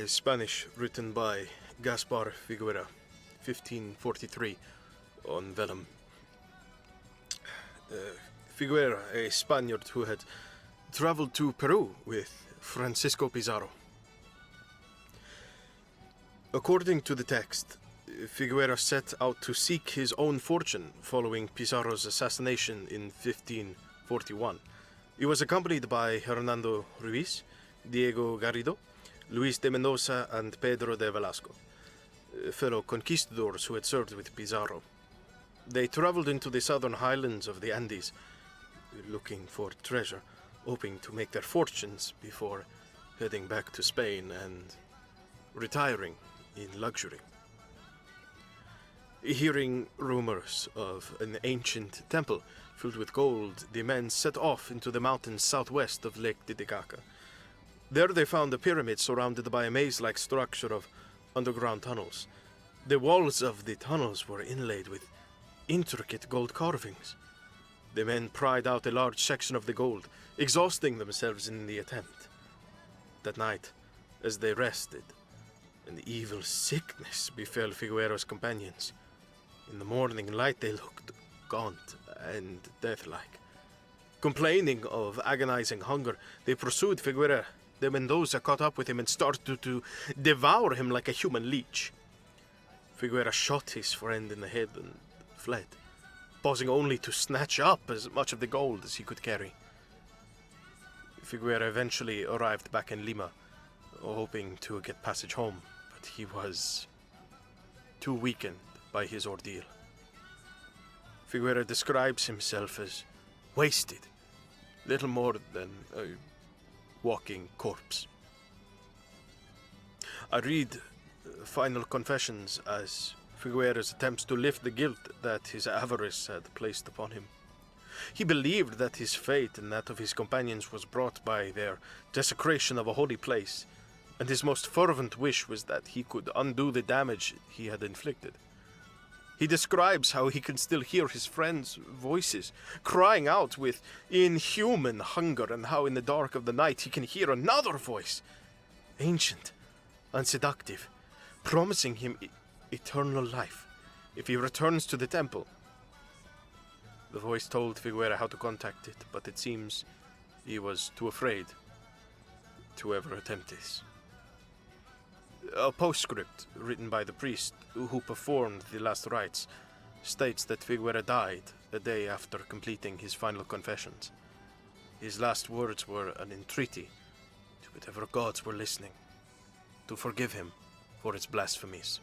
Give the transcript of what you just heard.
Spanish, written by Gaspar Figuera, 1543, on vellum. Figuera, a Spaniard who had traveled to Peru with Francisco Pizarro. According to the text, Figuera set out to seek his own fortune following Pizarro's assassination in 1541. He was accompanied by Hernando Ruiz, Diego Garrido, Luis de Mendoza, and Pedro de Velasco, fellow conquistadors who had served with Pizarro. They traveled into the southern highlands of the Andes, looking for treasure, hoping to make their fortunes before heading back to Spain and retiring in luxury. Hearing rumors of an ancient temple filled with gold, the men set off into the mountains southwest of Lake Titicaca. There they found a pyramid surrounded by a maze-like structure of underground tunnels. The walls of the tunnels were inlaid with intricate gold carvings. The men pried out a large section of the gold, exhausting themselves in the attempt. That night, as they rested, an evil sickness befell Figueroa's companions. In the morning light they looked gaunt and death-like. Complaining of agonizing hunger, they pursued Figuera. De Mendoza caught up with him and started to devour him like a human leech. Figuera shot his friend in the head and fled, pausing only to snatch up as much of the gold as he could carry. Figuera eventually arrived back in Lima, hoping to get passage home, but he was too weakened by his ordeal. Figuera describes himself as wasted, little more than a walking corpse. I read final confessions as Figuera's attempts to lift the guilt that his avarice had placed upon him. He believed that his fate and that of his companions was brought by their desecration of a holy place, and his most fervent wish was that he could undo the damage he had inflicted. He describes how he can still hear his friends' voices crying out with inhuman hunger, and how in the dark of the night he can hear another voice, ancient and seductive, promising him eternal life if he returns to the temple. The voice told Figuera how to contact it, but it seems he was too afraid to ever attempt this. A postscript written by the priest who performed the last rites states that Figuera died a day after completing his final confessions. His last words were an entreaty to whatever gods were listening to forgive him for his blasphemies.